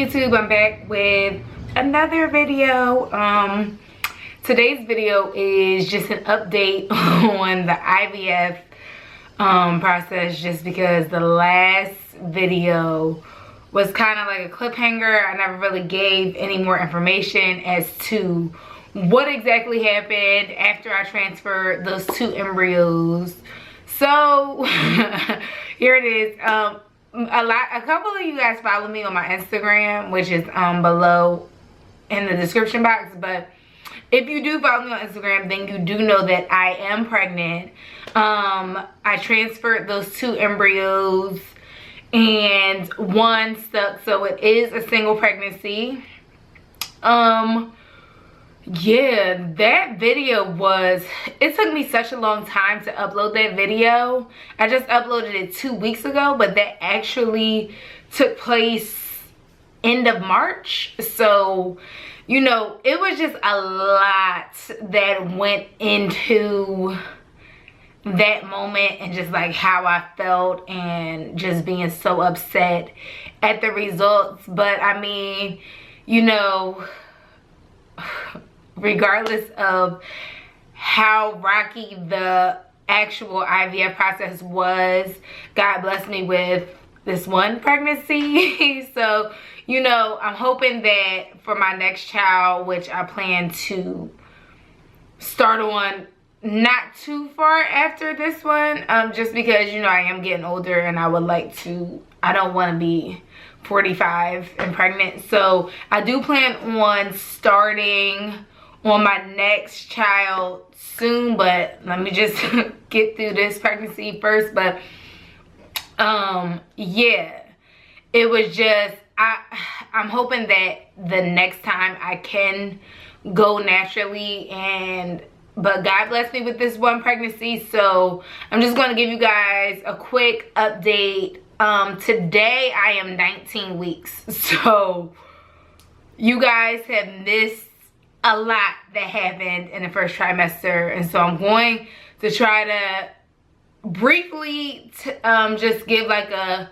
YouTube, I'm back with another video. Today's video is just an update on the IVF process, just because the last video was kind of like a cliffhanger. I never really gave any more information as to what exactly happened after I transferred those 2 embryos. So here it is. A couple of you guys follow me on my Instagram, which is below in the description box. But if you do follow me on Instagram, then you do know that I am pregnant. I transferred those 2 embryos and 1 stuck, so it is a single pregnancy. Yeah, that video it took me such a long time to upload that video. I just uploaded it 2 weeks ago, but that actually took place end of March. So, you know, it was just a lot that went into that moment, and just like how I felt and just being so upset at the results. But I mean, you know, regardless of how rocky the actual IVF process was, God blessed me with this 1 pregnancy. So, you know, I'm hoping that for my next child, which I plan to start on not too far after this one, just because, you know, I am getting older and I would like to, I don't want to be 45 and pregnant. So I do plan on starting on my next child soon, but let me just get through this pregnancy first. But yeah, it was just, I'm hoping that the next time I can go naturally, but God blessed me with this 1 pregnancy. So I'm just going to give you guys a quick update. Today I am 19 weeks, so you guys have missed a lot that happened in the first trimester, and so I'm going to try to briefly just give like a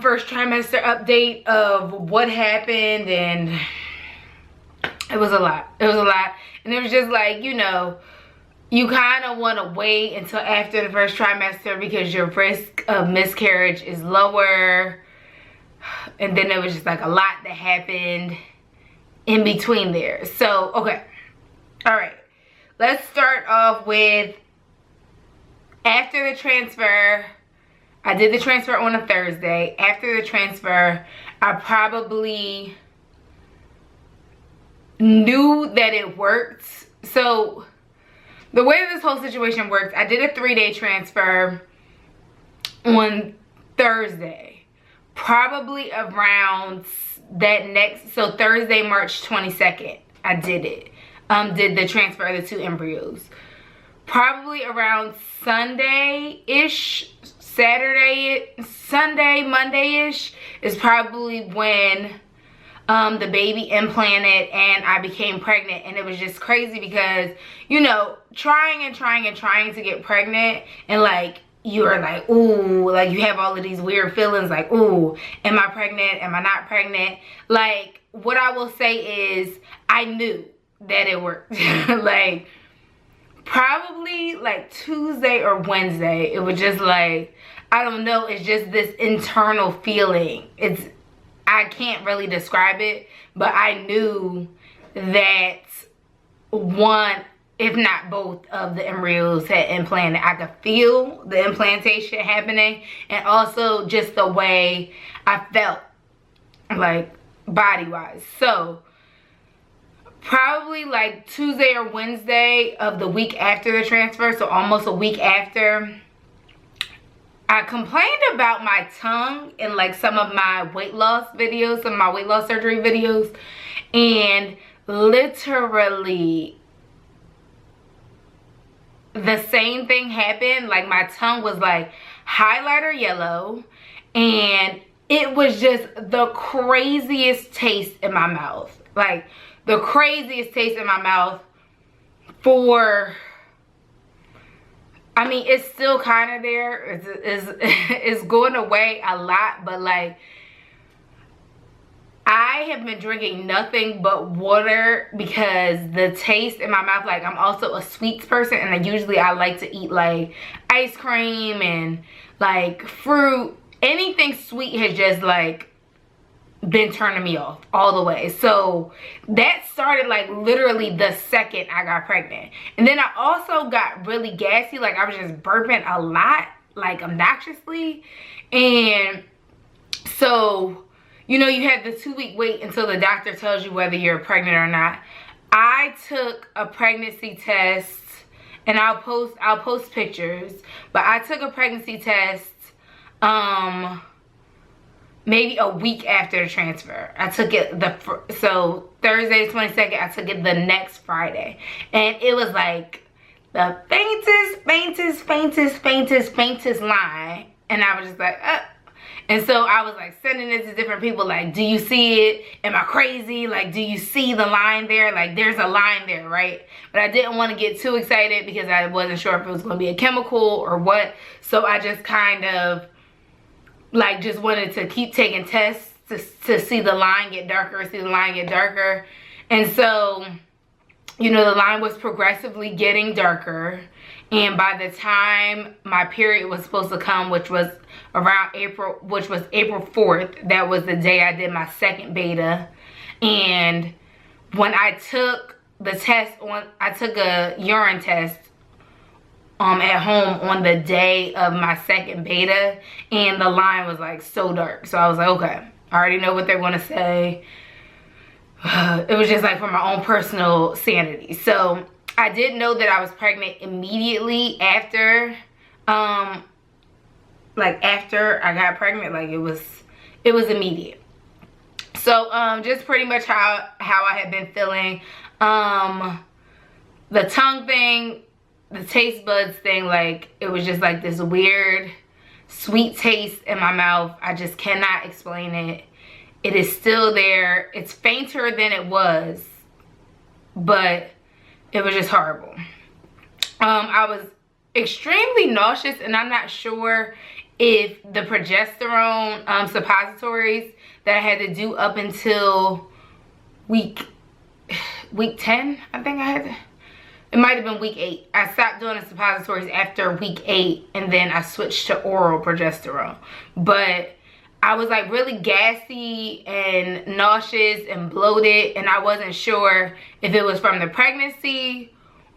first trimester update of what happened. And it was a lot. It was a lot, and it was just like, you know, you kind of want to wait until after the first trimester because your risk of miscarriage is lower. And then there was just like a lot that happened in between there. So, okay. All right. Let's start off with after the transfer. I did the transfer on a Thursday. After the transfer, I probably knew that it worked. So the way this whole situation works, I did a 3-day transfer on Thursday. Probably around that next, so Thursday, March 22nd, I did it. Did the transfer of the 2 embryos. Probably around Sunday-ish, Sunday, Monday-ish is probably when the baby implanted and I became pregnant. And it was just crazy because, you know, trying to get pregnant, and like, you are like, ooh, like you have all of these weird feelings like, ooh, am I pregnant? Am I not pregnant? Like, what I will say is I knew that it worked. Like, probably like Tuesday or Wednesday, it was just like, I don't know, it's just this internal feeling. I can't really describe it, but I knew that 1, if not both of the embryos had implanted. I could feel the implantation happening, and also just the way I felt, like body-wise. So probably like Tuesday or Wednesday of the week after the transfer, so almost a week after, I complained about my tongue in like some of my weight loss videos, some of my weight loss surgery videos, and literally the same thing happened. Like, my tongue was like highlighter yellow, and it was just the craziest taste in my mouth. Like, the craziest taste in my mouth for, I mean, it's still kind of there. It's going away a lot, but like, I have been drinking nothing but water because the taste in my mouth, like I'm also a sweets person, and I like to eat like ice cream and like fruit. Anything sweet has just like been turning me off all the way. So that started like literally the second I got pregnant. And then I also got really gassy, like I was just burping a lot, like obnoxiously. And so, you know, you have the 2-week wait until the doctor tells you whether you're pregnant or not. I took a pregnancy test, and I'll post pictures, but I took a pregnancy test maybe a week after the transfer. I took it so Thursday the 22nd, I took it the next Friday. And it was like the faintest line. And I was just like, And so I was like sending it to different people, like, do you see it? Am I crazy? Like, do you see the line there? Like, there's a line there, right? But I didn't want to get too excited because I wasn't sure if it was going to be a chemical or what. So I just kind of like just wanted to keep taking tests to see the line get darker, And so, you know, the line was progressively getting darker. And by the time my period was supposed to come, which was April 4th, that was the day I did my second beta. And when I took the test I took a urine test at home on the day of my second beta, and the line was like so dark. So I was like, okay, I already know what they're gonna say. It was just like for my own personal sanity. So I did know that I was pregnant immediately after after I got pregnant. Like it was immediate. So just pretty much how I had been feeling. The tongue thing, the taste buds thing, like it was just like this weird sweet taste in my mouth. I just cannot explain it. It is still there. It's fainter than it was, but it was just horrible. I was extremely nauseous, and I'm not sure if the progesterone suppositories that I had to do up until week 10, I think I had to. It might have been week 8. I stopped doing the suppositories after week 8, and then I switched to oral progesterone. But I was like really gassy and nauseous and bloated, and I wasn't sure if it was from the pregnancy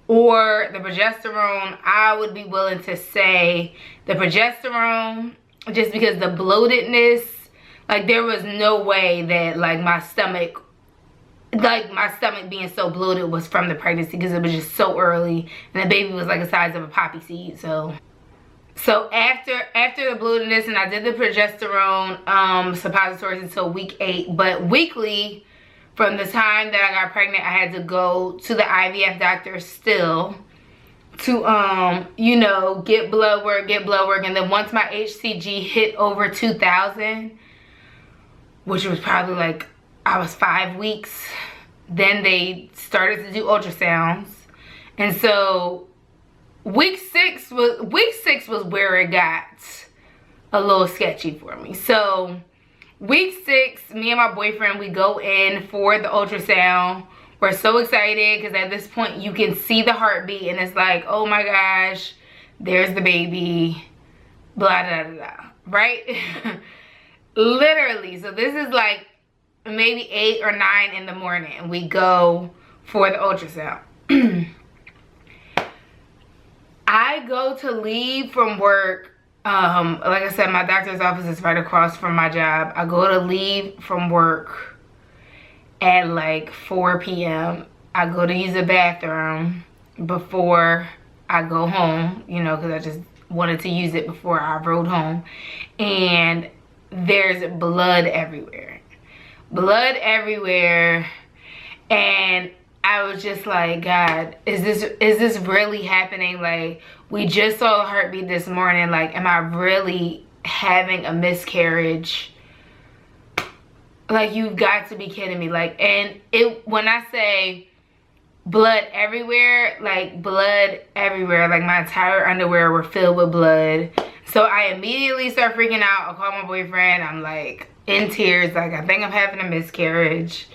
or the progesterone. I would be willing to say the progesterone, just because the bloatedness, like there was no way that like my stomach being so bloated was from the pregnancy, because it was just so early and the baby was like the size of a poppy seed. So after the bloatedness, and I did the progesterone suppositories until week 8, but weekly from the time that I got pregnant, I had to go to the IVF doctor still to you know, get blood work. And then once my HCG hit over 2,000, which was probably like I was 5 weeks, then they started to do ultrasounds. And so week 6 was where it got a little sketchy for me. So week 6, me and my boyfriend, we go in for the ultrasound. We're so excited because at this point you can see the heartbeat, and it's like, oh my gosh, there's the baby, blah, blah, blah, blah, right? Literally. So this is like maybe 8 or 9 in the morning, and we go for the ultrasound. I go to leave from work. Like I said, my doctor's office is right across from my job. I go to leave from work at like 4 p.m. I go to use the bathroom before I go home, you know, because I just wanted to use it before I rode home. And there's blood everywhere. And I was just like, God, is this really happening? Like, we just saw a heartbeat this morning. Like, am I really having a miscarriage? Like, you've got to be kidding me. Like, and when I say blood everywhere, like my entire underwear were filled with blood. So I immediately start freaking out. I call my boyfriend. I'm like, in tears, like, I think I'm having a miscarriage.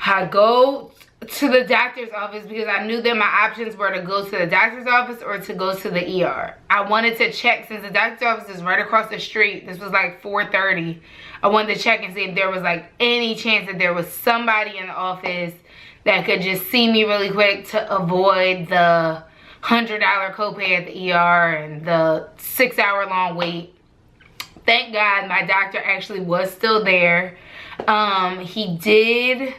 I go to the doctor's office because I knew that my options were to go to the doctor's office or to go to the ER. I wanted to check, since the doctor's office is right across the street, this was like 4:30. I wanted to check and see if there was like any chance that there was somebody in the office that could just see me really quick to avoid the $100 copay at the ER and the 6-hour-long wait. Thank God my doctor actually was still there. He did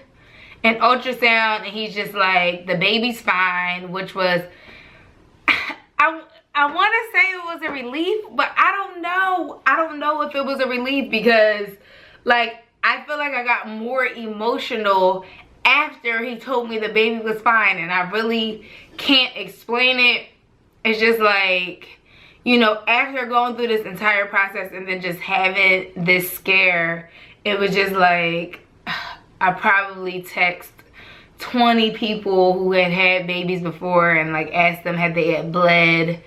an ultrasound and he's just like, the baby's fine, which was, I want to say it was a relief, but I don't know. I don't know if it was a relief because, like, I feel like I got more emotional after he told me the baby was fine, and I really can't explain it. It's just like, you know, after going through this entire process and then just having this scare, it was just like, I probably text 20 people who had had babies before and like asked them had they had bled,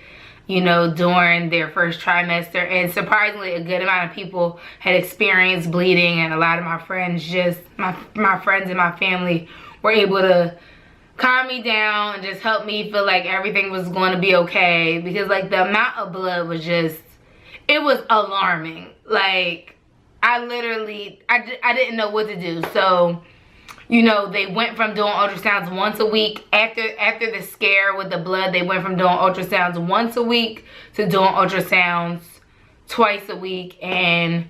you know, during their first trimester. And surprisingly, a good amount of people had experienced bleeding, and a lot of my friends, just my friends and my family, were able to calm me down and just help me feel like everything was going to be okay, because like the amount of blood was just, it was alarming. Like, I literally, I didn't know what to do. So, you know, they went from doing ultrasounds once a week. After the scare with the blood, they went from doing ultrasounds once a week to doing ultrasounds twice a week. And,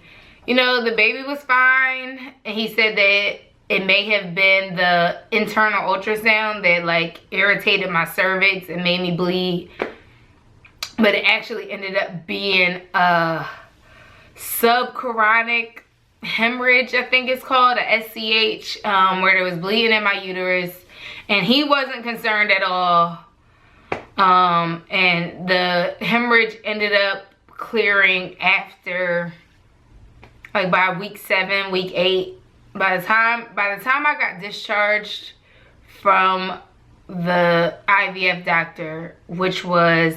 you know, the baby was fine. And he said that it may have been the internal ultrasound that like irritated my cervix and made me bleed. But it actually ended up being a subchorionic hemorrhage, I think it's called, a SCH, where there was bleeding in my uterus, and he wasn't concerned at all. And the hemorrhage ended up clearing after, like, by week 7, week 8. By the time I got discharged from the IVF doctor, which was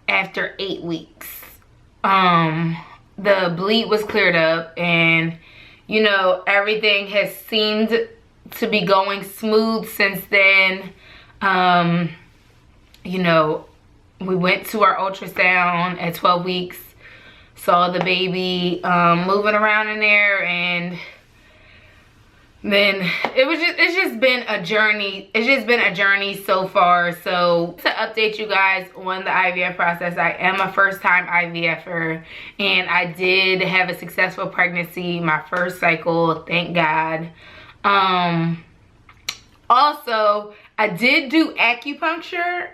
after 8 weeks, the bleed was cleared up, and, you know, everything has seemed to be going smooth since then. You know, we went to our ultrasound at 12 weeks, saw the baby moving around in there, and then it's just been a journey. It's just been a journey so far. So to update you guys on the IVF process, I am a first-time IVFer, and I did have a successful pregnancy, my first cycle, thank God. Also, I did do acupuncture.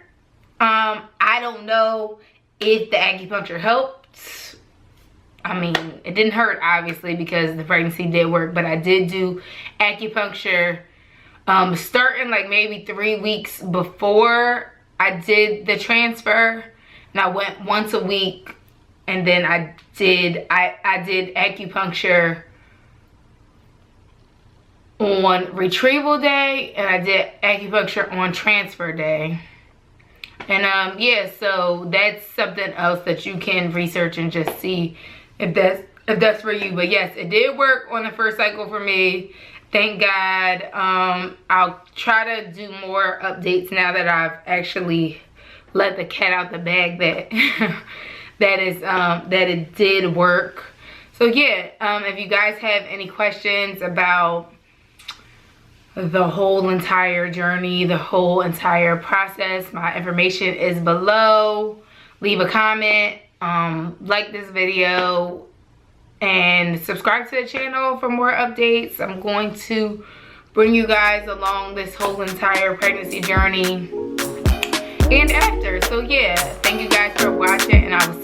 I don't know if the acupuncture helped. I mean, it didn't hurt, obviously, because the pregnancy did work, but I did do acupuncture starting like maybe 3 weeks before I did the transfer, and I went once a week, and then I did acupuncture on retrieval day, and I did acupuncture on transfer day. And yeah, so that's something else that you can research and just see if that's for you. But yes, it did work on the first cycle for me, thank God. I'll try to do more updates now that I've actually let the cat out the bag that that it did work. So yeah, if you guys have any questions about the whole entire journey, the whole entire process, my information is below. Leave a comment, like this video, and subscribe to the channel for more updates. I'm going to bring you guys along this whole entire pregnancy journey and after. So yeah, thank you guys for watching, and I will